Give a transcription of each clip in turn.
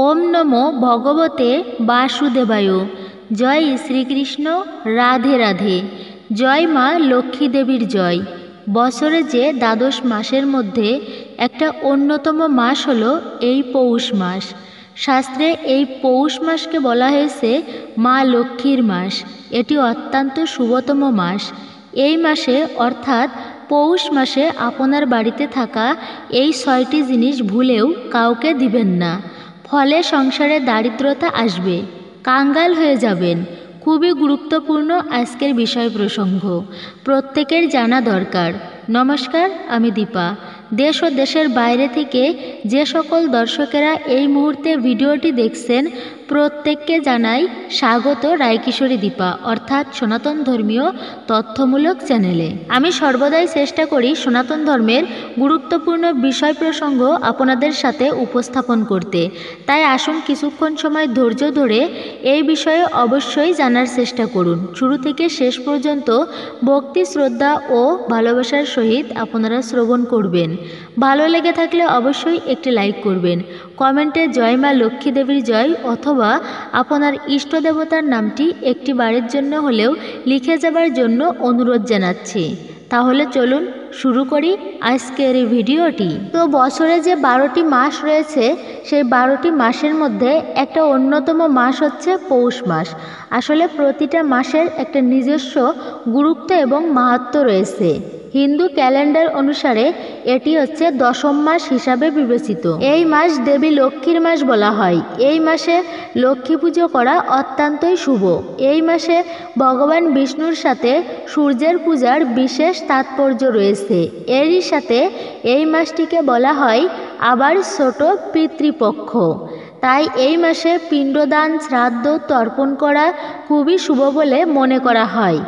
ওম নমো ভগবতে বাসুদেবায়। জয় শ্রীকৃষ্ণ। রাধে রাধে। জয় মা লক্ষ্মী দেবীর জয়। বছরে যে দ্বাদশ মাসের মধ্যে একটা অন্যতম মাস হলো এই পৌষ মাস। শাস্ত্রে এই পৌষ মাসকে বলা হয়েছে মা লক্ষ্মীর মাস। এটি অত্যন্ত শুভতম মাস। এই মাসে অর্থাৎ পৌষ মাসে আপনার বাড়িতে থাকা এই 6টি জিনিস ভুলেও কাউকে দিবেন না। ফলে সংসারে দারিদ্রতা আসবে, কাঙ্গাল হয়ে যাবেন। খুবই গুরুত্বপূর্ণ আজকের বিষয় প্রসঙ্গ, প্রত্যেকের জানা দরকার। নমস্কার, আমি দীপা। দেশ ও দেশের বাইরে থেকে যে সকল দর্শকেরা এই মুহূর্তে ভিডিওটি দেখছেন প্রত্যেককে জানাই স্বাগত রায়কিশোরী দীপা অর্থাৎ সনাতন ধর্মীয় তথ্যমূলক চ্যানেলে। আমি সর্বদাই চেষ্টা করি সনাতন ধর্মের গুরুত্বপূর্ণ বিষয় প্রসঙ্গ আপনাদের সাথে উপস্থাপন করতে। তাই আসুন কিছুক্ষণ সময় ধৈর্য ধরে এই বিষয়ে অবশ্যই জানার চেষ্টা করুন। শুরু থেকে শেষ পর্যন্ত ভক্তি, শ্রদ্ধা ও ভালোবাসার সহিত আপনারা শ্রবণ করবেন। ভালো লেগে থাকলে অবশ্যই একটি লাইক করবেন। কমেন্টে জয় মা লক্ষ্মী দেবীর জয় অথবা আপনার ইষ্ট দেবতার নামটি একটি বারের জন্য হলেও লিখে যাবার জন্য অনুরোধ জানাচ্ছি। তাহলে চলুন শুরু করি আজকের এই ভিডিওটি। তো বছরে যে 12টি মাস রয়েছে সেই 12টি মাসের মধ্যে একটা অন্যতম মাস হচ্ছে পৌষ মাস। আসলে প্রতিটা মাসের একটা নিজস্ব গুরুত্ব এবং মাহাত্ম্য রয়েছে। হিন্দু ক্যালেন্ডার অনুসারে এটি হচ্ছে দশম মাস হিসাবে বিবেচিত। এই মাস দেবী লক্ষ্মীর মাস বলা হয়। এই মাসে লক্ষ্মী পুজো করা অত্যন্তই শুভ। এই মাসে ভগবান বিষ্ণুর সাথে সূর্যের পূজার বিশেষ তাৎপর্য রয়েছে। এরই সাথে এই মাসটিকে বলা হয় আবার ছোট পিতৃপক্ষ। তাই এই মাসে পিণ্ডদান, শ্রাদ্ধ, তর্পণ করা খুবই শুভ বলে মনে করা হয়।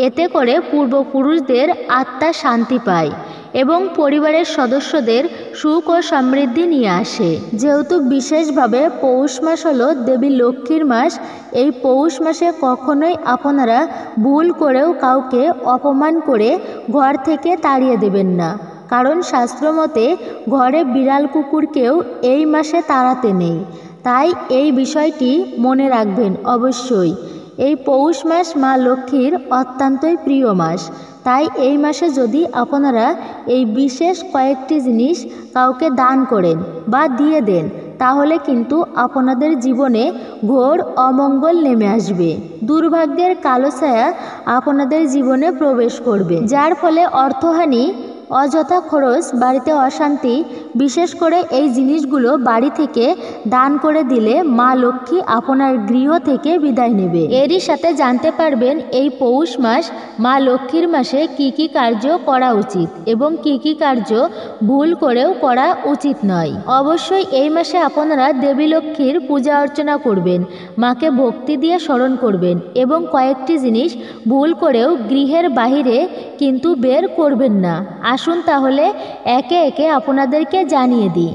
এতে করে পূর্বপুরুষদের আত্মা শান্তি পায় এবং পরিবারের সদস্যদের সুখ ও সমৃদ্ধি নিয়ে আসে। যেহেতু বিশেষভাবে পৌষ মাস হলো দেবী লক্ষ্মীর মাস, এই পৌষ মাসে কখনোই আপনারা ভুল করেও কাউকে অপমান করে ঘর থেকে তাড়িয়ে দেবেন না। কারণ শাস্ত্রমতে ঘরে বিড়াল কুকুরকেও এই মাসে তাড়াতে নেই। তাই এই বিষয়টি মনে রাখবেন অবশ্যই। এই পৌষ মাস মা লক্ষ্মীর অত্যন্তই প্রিয় মাস। তাই এই মাসে যদি আপনারা এই বিশেষ কয়েকটি জিনিস কাউকে দান করেন বা দিয়ে দেন তাহলে কিন্তু আপনাদের জীবনে ঘোর অমঙ্গল নেমে আসবে। দুর্ভাগ্যের কালো ছায়া আপনাদের জীবনে প্রবেশ করবে, যার ফলে অর্থহানি, অযথা খরচ, বাড়িতে অশান্তি। বিশেষ করে এই জিনিসগুলো বাড়ি থেকে দান করে দিলে মা লক্ষ্মী আপনার গৃহ থেকে বিদায় নেবে। এরই সাথে জানতে পারবেন এই পৌষ মাস মা লক্ষ্মীর মাসে কি কি কার্য করা উচিত এবং কি কি কার্য ভুল করেও করা উচিত নয়। অবশ্যই এই মাসে আপনারা দেবী লক্ষ্মীর পূজা অর্চনা করবেন, মাকে ভক্তি দিয়ে স্মরণ করবেন এবং কয়েকটি জিনিস ভুল করেও গৃহের বাহিরে কিন্তু বের করবেন না। আসুন তাহলে একে একে আপনাদেরকে জানিয়ে দিই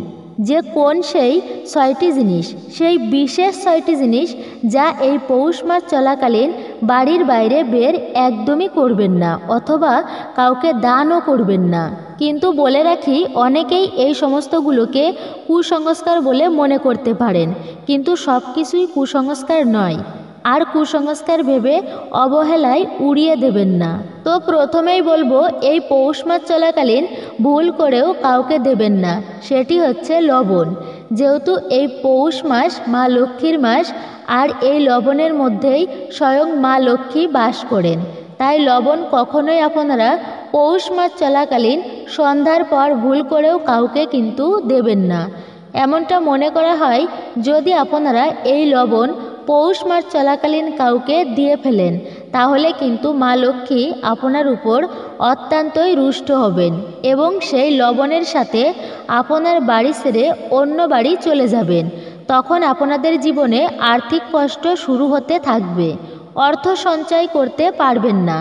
যে কোন সেই 6টি জিনিস, সেই বিশেষ 6টি জিনিস যা এই পৌষ মাস চলাকালীন বাড়ির বাইরে বের একদমই করবেন না অথবা কাউকে দানও করবেন না। কিন্তু বলে রাখি, অনেকেই এই সমস্তগুলোকে কুসংস্কার বলে মনে করতে পারেন, কিন্তু সব কিছুই কুসংস্কার নয়। আর কুসংস্কার ভেবে অবহেলায় উড়িয়ে দেবেন না। তো প্রথমেই বলবো এই পৌষ মাস চলাকালীন ভুল করেও কাউকে দেবেন না, সেটি হচ্ছে লবণ। যেহেতু এই পৌষ মাস মা লক্ষ্মীর মাস আর এই লবণের মধ্যেই স্বয়ং মা লক্ষ্মী বাস করেন, তাই লবণ কখনোই আপনারা পৌষ মাস চলাকালীন সন্ধ্যার পর ভুল করেও কাউকে কিন্তু দেবেন না। এমনটা মনে করা হয় যদি আপনারা এই লবণ পৌষ মাস চলাকালীন কাউকে দিয়ে ফেলেন তাহলে কিন্তু মা লক্ষ্মী আপনার উপর অত্যন্তই রুষ্ট হবেন এবং সেই লবণের সাথে আপনার বাড়ি ছেড়ে অন্য বাড়ি চলে যাবেন। তখন আপনাদের জীবনে আর্থিক কষ্ট শুরু হতে থাকবে, অর্থ সঞ্চয় করতে পারবেন না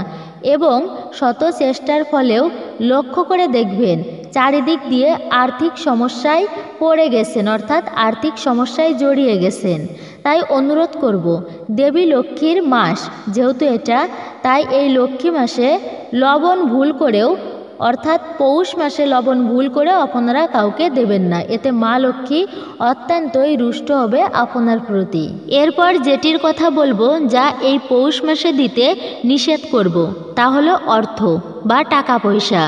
এবং শত চেষ্টার ফলেও লক্ষ্য করে দেখবেন চারিদিক দিয়ে আর্থিক সমস্যায় পড়ে গেছেন, অর্থাৎ আর্থিক সমস্যায় জড়িয়ে গেছেন। তাই অনুরোধ করব, দেবী লক্ষ্মীর মাস যেহেতু এটা, তাই এই লক্ষ্মী মাসে লবণ ভুল করেও অর্থাৎ পৌষ মাসে লবণ ভুল করে আপনারা কাউকে দেবেন না, এতে মা লক্ষ্মী অত্যন্তই রুষ্ট হবে আপনার প্রতি। এরপর যেটির কথা বলবো যা এই পৌষ মাসে দিতে নিষেধ করব, তা হলো অর্থ বা টাকা পয়সা।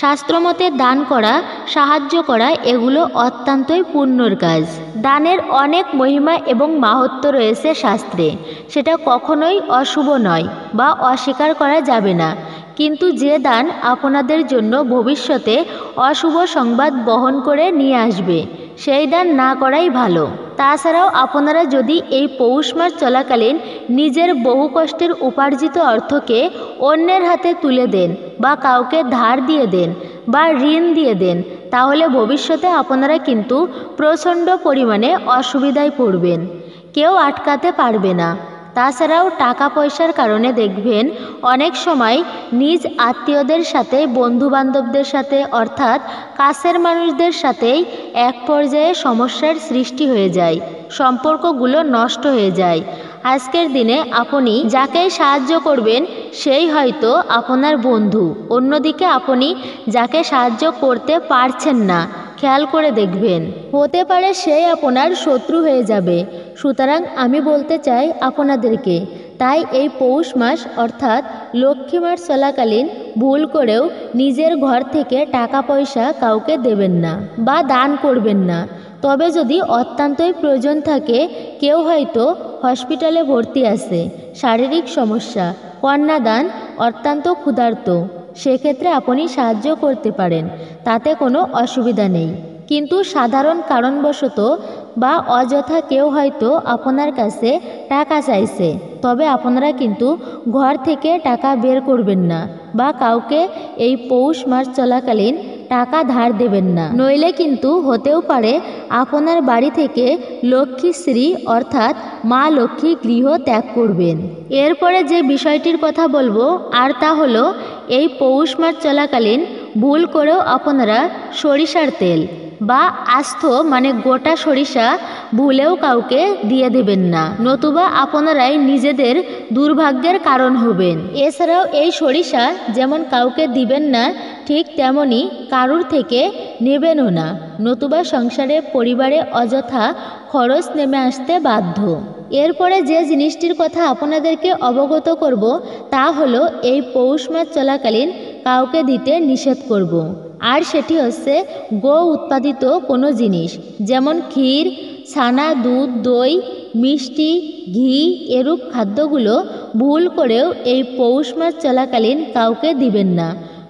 শাস্ত্রমতে দান করা, সাহায্য করা এগুলো অত্যন্তই পুণ্যর কাজ। দানের অনেক মহিমা এবং মাহাত্ম্য রয়েছে শাস্ত্রে, সেটা কখনোই অশুভ নয় বা অস্বীকার করা যাবে না। কিন্তু যে দান আপনাদের জন্য ভবিষ্যতে অশুভ সংবাদ বহন করে নিয়ে আসবে, সেই দান না করাই ভালো। তাছাড়াও আপনারা যদি এই পৌষ মাস চলাকালীন নিজের বহু কষ্টের উপার্জিত অর্থকে অন্যের হাতে তুলে দেন বা কাউকে ধার দিয়ে দেন বা ঋণ দিয়ে দেন, তাহলে ভবিষ্যতে আপনারা কিন্তু প্রচণ্ড পরিমাণে অসুবিধায় পড়বেন, কেউ আটকাতে পারবে না। তাছাড়াও টাকা পয়সার কারণে দেখবেন অনেক সময় নিজ আত্মীয়দের সাথে, বন্ধুবান্ধবদের সাথে, অর্থাৎ কাছের মানুষদের সাথেই এক পর্যায়ে সমস্যার সৃষ্টি হয়ে যায়, সম্পর্কগুলো নষ্ট হয়ে যায়। আজকের দিনে আপনি যাকেই সাহায্য করবেন সেই হয়তো আপনার বন্ধু, অন্যদিকে আপনি যাকে সাহায্য করতে পারছেন না, খেয়াল করে দেখবেন, হতে পারে সেই আপনার শত্রু হয়ে যাবে। সুতরাং আমি বলতে চাই আপনাদেরকে, তাই এই পৌষ মাস অর্থাৎ লক্ষ্মী মাস চলাকালীন ভুল করেও নিজের ঘর থেকে টাকা পয়সা কাউকে দেবেন না বা দান করবেন না। তবে যদি অত্যন্তই প্রয়োজন থাকে, কেউ হয়তো হসপিটালে ভর্তি আছে, শারীরিক সমস্যা, কন্যাদান, অত্যন্ত ক্ষুধার্ত, সেক্ষেত্রে আপনি সাহায্য করতে পারেন, তাতে কোনো অসুবিধা নেই। কিন্তু সাধারণ কারণবশত বা অযথা কেউ হয়তো আপনার কাছে টাকা চাইছে, তবে আপনারা কিন্তু ঘর থেকে টাকা বের করবেন না বা কাউকে এই পৌষ মাস চলাকালীন টাকা ধার দেবেন না, নইলে কিন্তু হতেও পারে আপনার বাড়ি থেকে লক্ষ্মীশ্রী অর্থাৎ মা লক্ষ্মী গৃহ ত্যাগ করবেন। এরপরে যে বিষয়টির কথা বলবো আর তা হলো, এই পৌষ মাস চলাকালীন ভুল করেও আপনারা সরিষার তেল বা আস্ত মানে গোটা সরিষা ভুলেও কাউকে দিয়ে দেবেন না, নতুবা আপনারাই নিজেদের দুর্ভাগ্যের কারণ হবেন। এছাড়াও এই সরিষা যেমন কাউকে দিবেন না, ঠিক তেমনি কারুর থেকে নেবেনও না, নতুবা সংসারে পরিবারে অযথা খরচ নেমে আসতে বাধ্য। এরপরে যে জিনিসটির কথা আপনাদেরকে অবগত করব তা হলো, এই পৌষ মাস চলাকালীন কাউকে দিতে নিষেধ করব, আর সেটি হচ্ছে গো উৎপাদিত কোনো জিনিস, যেমন ক্ষীর, ছানা, দুধ, দই, মিষ্টি, ঘি এরূপ খাদ্যগুলো ভুল করেও এই পৌষ মাস চলাকালীন কাউকে দিবেন না,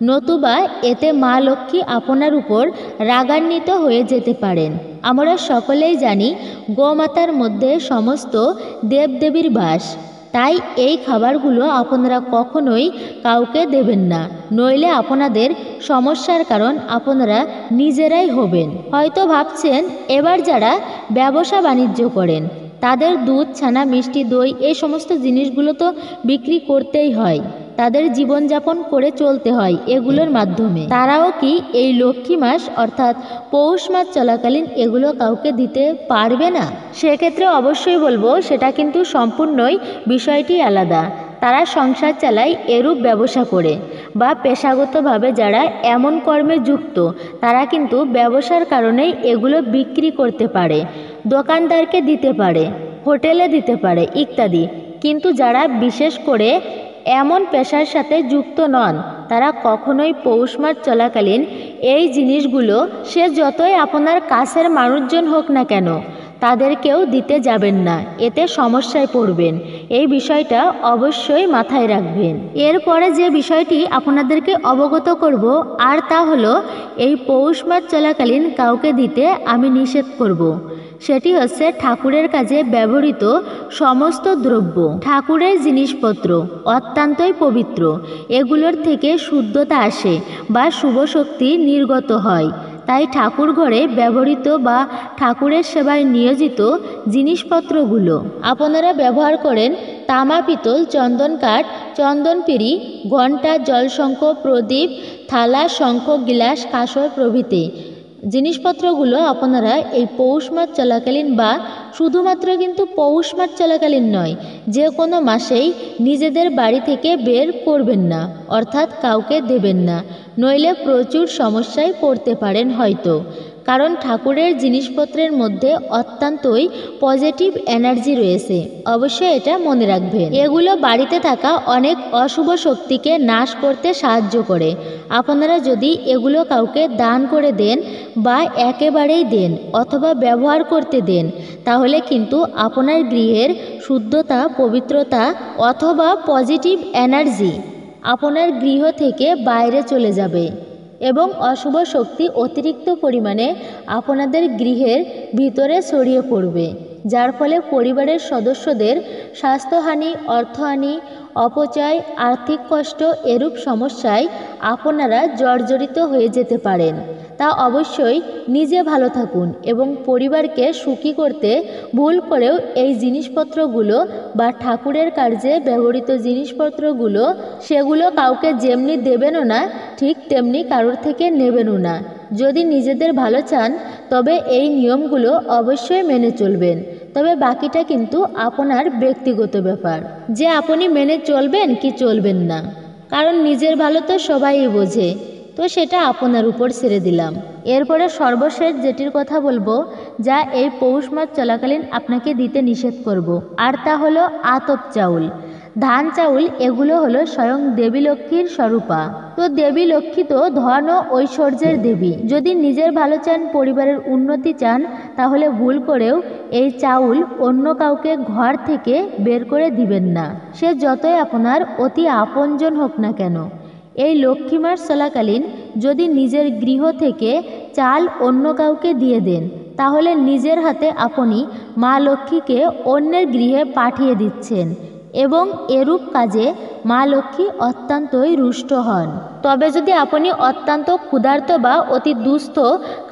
নতুবা এতে মা লক্ষ্মী আপনার উপর রাগান্বিত হয়ে যেতে পারেন। আমরা সকলেই জানি গোমাতার মধ্যে সমস্ত দেবদেবীর বাস, তাই এই খাবারগুলো আপনারা কখনোই কাউকে দেবেন না, নইলে আপনাদের সমস্যার কারণ আপনারা নিজেরাই হবেন। হয়তো ভাবছেন এবার যারা ব্যবসা বাণিজ্য করেন তাদের দুধ, ছানা, মিষ্টি, দই এই সমস্ত জিনিসগুলো তো বিক্রি করতেই হয়, তাদের জীবনযাপন করে চলতে হয় এগুলোর মাধ্যমে, তারাও কি এই লক্ষ্মী মাস অর্থাৎ পৌষ মাস চলাকালীন এগুলো কাউকে দিতে পারবে না? সেক্ষেত্রে অবশ্যই বলবো সেটা কিন্তু সম্পূর্ণই বিষয়টি আলাদা। তারা সংসার চালায় এরূপ ব্যবসা করে বা পেশাগতভাবে যারা এমন কর্মে যুক্ত, তারা কিন্তু ব্যবসার কারণেই এগুলো বিক্রি করতে পারে, দোকানদারকে দিতে পারে, হোটেলে দিতে পারে ইত্যাদি। কিন্তু যারা বিশেষ করে এমন পেশার সাথে যুক্ত নন, তারা কখনোই পৌষ মাস চলাকালীন এই জিনিসগুলো সে যতই আপনার কাছের মানুষজন হোক না কেন তাদেরকেও দিতে যাবেন না, এতে সমস্যায় পড়বেন। এই বিষয়টা অবশ্যই মাথায় রাখবেন। এরপরে যে বিষয়টি আপনাদেরকে অবগত করব আর তা হলো, এই পৌষ মাস চলাকালীন কাউকে দিতে আমি নিষেধ করব। সেটি হচ্ছে ঠাকুরের কাজে ব্যবহৃত সমস্ত দ্রব্য, ঠাকুরের জিনিসপত্র অত্যন্তই পবিত্র, এগুলোর থেকে শুদ্ধতা আসে বা শুভ শক্তি নির্গত হয়। তাই ঠাকুর ঘরে ব্যবহৃত বা ঠাকুরের সেবায় নিয়োজিত জিনিসপত্রগুলো আপনারা ব্যবহার করেন তামা, পিতল, চন্দন কাঠ, চন্দন পিঁড়ি, ঘণ্টা, জলশঙ্খ, প্রদীপ, থালা, শঙ্খ, গিলাস, কাঁসর প্রভৃতি। জিনিসপত্রগুলো আপনারা এই পৌষ মাস চলাকালীন বা শুধুমাত্র কিন্তু পৌষ মাস চলাকালীন নয়, যে কোনো মাসেই নিজেদের বাড়ি থেকে বের করবেন না, অর্থাৎ কাউকে দেবেন না, নইলে প্রচুর সমস্যায় পড়তে পারেন হয়তো। কারণ ঠাকুরের জিনিসপত্রের মধ্যে অত্যন্তই পজিটিভ এনার্জি রয়েছে, অবশ্যই এটা মনে রাখবেন। এগুলো বাড়িতে থাকা অনেক অশুভ শক্তিকে নাশ করতে সাহায্য করে। আপনারা যদি এগুলো কাউকে দান করে দেন বা একেবারেই দেন অথবা ব্যবহার করতে দেন, তাহলে কিন্তু আপনার গৃহের শুদ্ধতা, পবিত্রতা অথবা পজিটিভ এনার্জি আপনার গৃহ থেকে বাইরে চলে যাবে এবং অশুভ শক্তি অতিরিক্ত পরিমাণে আপনাদের গৃহের ভিতরে ছড়িয়ে পড়বে, যার ফলে পরিবারের সদস্যদের স্বাস্থ্যহানি, অর্থহানি, অপচয়, আর্থিক কষ্ট এরূপ সমস্যায় আপনারা জর্জরিত হয়ে যেতে পারেন। তা অবশ্যই নিজে ভালো থাকুন এবং পরিবারকে সুখী করতে ভুল করেও এই জিনিসপত্রগুলো বা ঠাকুরের কার্যে ব্যবহৃত জিনিসপত্রগুলো সেগুলো কাউকে যেমনি দেবেনও না, ঠিক তেমনি কারোর থেকে নেবেনও না। যদি নিজেদের ভালো চান তবে এই নিয়মগুলো অবশ্যই মেনে চলবেন, তবে বাকিটা কিন্তু আপনার ব্যক্তিগত ব্যাপার যে আপনি মেনে চলবেন কি চলবেন না, কারণ নিজের ভালো তো সবাই বোঝে, তো সেটা আপনার উপর ছেড়ে দিলাম। এরপরে সর্বশেষ যেটির কথা বলবো, যা এই পৌষ মাস চলাকালীন আপনাকে দিতে নিষেধ করব, আর তা হলো আতপ চাউল, ধান চাউল। এগুলো হলো স্বয়ং দেবী লক্ষ্মীর স্বরূপা। তো দেবী লক্ষ্মী তো ধন ও ঐশ্বর্যের দেবী। যদি নিজের ভালো চান, পরিবারের উন্নতি চান, তাহলে ভুল করেও এই চাউল অন্য কাউকে ঘর থেকে বের করে দিবেন না, সে যতই আপনার অতি আপনজন হোক না কেন। এই লক্ষ্মী মাস চলাকালীন যদি নিজের গৃহ থেকে চাল অন্য কাউকে দিয়ে দেন, তাহলে নিজের হাতে আপনি মা লক্ষ্মীকে অন্যের গৃহে পাঠিয়ে দিচ্ছেন এবং এরূপ কাজে মা লক্ষ্মী অত্যন্তই রুষ্ট হন। তবে যদি আপনি অত্যন্ত ক্ষুধার্ত বা অতি দুস্থ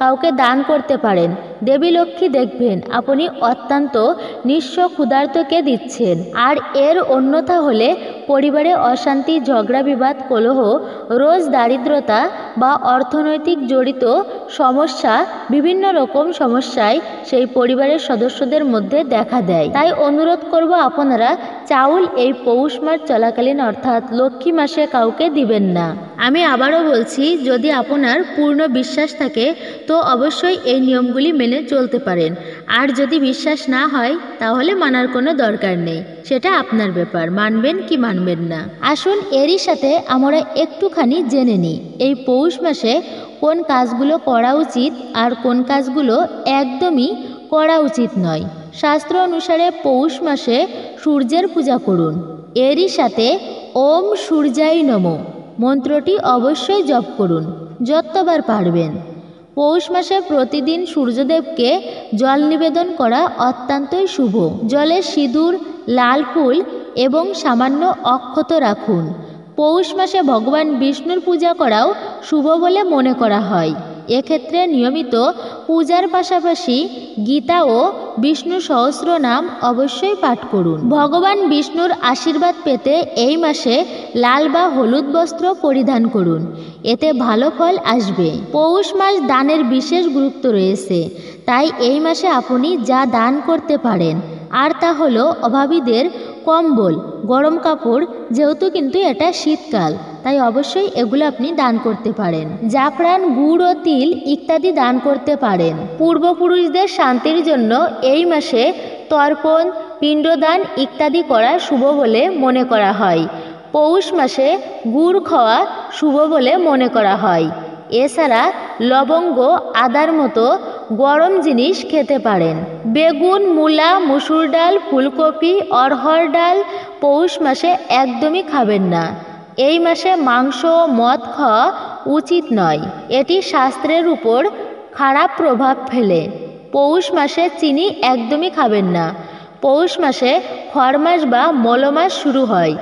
কাউকে দান করতে পারেন, দেবী লক্ষ্মী দেখবেন আপনি অত্যন্ত নিঃস্ব ক্ষুধার্তকে দিচ্ছেন। আর এর অন্যথা হলে পরিবারে অশান্তি, ঝগড়া বিবাদ, কলহ, রোজ দারিদ্রতা বা অর্থনৈতিক জড়িত সমস্যা, বিভিন্ন রকম সমস্যায় সেই পরিবারের সদস্যদের মধ্যে দেখা দেয়। তাই অনুরোধ করব আপনারা চাউল এই পৌষ মাস চলাকালীন অর্থাৎ লক্ষ্মী মাসে কাউকে দিবেন না। আমি আবারও বলছি, যদি আপনার পূর্ণ বিশ্বাস থাকে তো অবশ্যই এই নিয়মগুলি মেনে চলতে পারেন, আর যদি বিশ্বাস না হয় তাহলে মানার কোনো দরকার নেই, সেটা আপনার ব্যাপার, মানবেন কি মানবেন না। আসুন এরই সাথে আমরা একটুখানি জেনে নিই এই পৌষ মাসে কোন কাজগুলো করা উচিত আর কোন কাজগুলো একদমই করা উচিত নয়। শাস্ত্র অনুসারে পৌষ মাসে সূর্যের পূজা করুন, এরই সাথে ওম সূর্যায় নমঃ মন্ত্রটি অবশ্যই জপ করুন যতবার পারবেন। পৌষ মাসে প্রতিদিন সূর্যদেবকে জল নিবেদন করা অত্যন্তই শুভ। জলে সিঁদুর, লাল ফুল এবং সামান্য অক্ষত রাখুন। পৌষ মাসে ভগবান বিষ্ণুর পূজা করাও শুভ বলে মনে করা হয়। এক্ষেত্রে নিয়মিত পূজার পাশাপাশি গীতা ও বিষ্ণু সহস্রনাম অবশ্যই পাঠ করুন। ভগবান বিষ্ণুর আশীর্বাদ পেতে এই মাসে লাল বা হলুদ বস্ত্র পরিধান করুন, এতে ভালো ফল আসবে। পৌষ মাস দানের বিশেষ গুরুত্ব রয়েছে, তাই এই মাসে আপনি যা দান করতে পারেন আর তা হলো অভাবীদের কম্বল, গরম কাপড়, যেহেতু কিন্তু এটা শীতকাল তাই অবশ্যই এগুলো আপনি দান করতে পারেন। জাফরান, গুড় ও তিল ইত্যাদি দান করতে পারেন। পূর্বপুরুষদের শান্তির জন্য এই মাসে তর্পণ, পিণ্ডদান ইত্যাদি করা শুভ বলে মনে করা হয়। পৌষ মাসে গুড় খাওয়া শুভ বলে মনে করা হয়। এছাড়া লবঙ্গ, আদার মতো গরম জিনিস খেতে পারেন। বেগুন, মূলা, মসুর ডাল, ফুলকপি, অড়হর ডাল পৌষ মাসে একদমই খাবেন না। এই মাসে মাংস, মদ খাওয়া উচিত নয়, এটি স্বাস্থ্যের উপর খারাপ প্রভাব ফেলে। পৌষ মাসে চিনি একদমই খাবেন না। পৌষ মাসে খর মাস বা মলমাস শুরু হয়,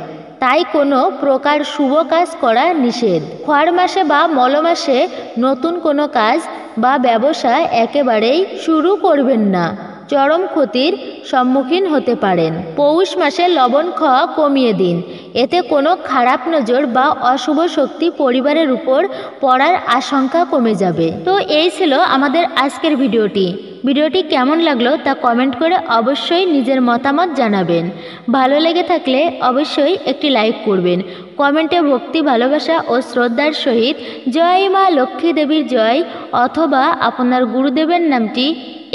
তাই কোনো প্রকার শুভ কাজ করা নিষেধ। খর মাসে বা মলমাসে নতুন কোনো কাজ বা ব্যবসা একেবারেই শুরু করবেন না। চরম ক্ষতির সম্মুখীন হতে পারেন। পৌষ মাসে লবণ খাওয়া কমিয়ে দিন, এতে কোনো খারাপ নজর বা অশুভ শক্তি পরিবারের উপর পড়ার আশঙ্কা কমে যাবে। তো এই ছিল আমাদের আজকের ভিডিওটি কেমন লাগলো তা কমেন্ট করে অবশ্যই নিজের মতামত জানাবেন। ভালো লেগে থাকলে অবশ্যই একটি লাইক করবেন। কমেন্টে ভক্তি, ভালোবাসা ও শ্রদ্ধার সহিত জয় মা লক্ষ্মী দেবীর জয় অথবা আপনার গুরুদেবের নামটি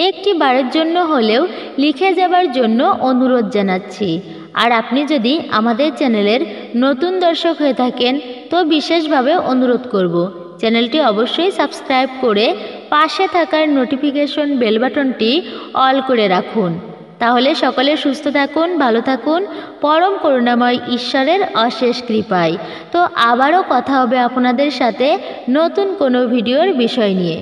একটি বারের জন্য হলেও লিখে যাবার জন্য অনুরোধ জানাচ্ছি। আর আপনি যদি আমাদের চ্যানেলের নতুন দর্শক হয়ে থাকেন তো বিশেষভাবে অনুরোধ করব, চ্যানেলটি অবশ্যই সাবস্ক্রাইব করে পাশে থাকার নোটিফিকেশন বেল বাটনটি অল করে রাখুন। তাহলে সকলে সুস্থ থাকুন, ভালো থাকুন, পরম করুণাময় ঈশ্বরের অশেষ কৃপায়। তো আবারও কথা হবে আপনাদের সাথে নতুন কোনো ভিডিওর বিষয় নিয়ে।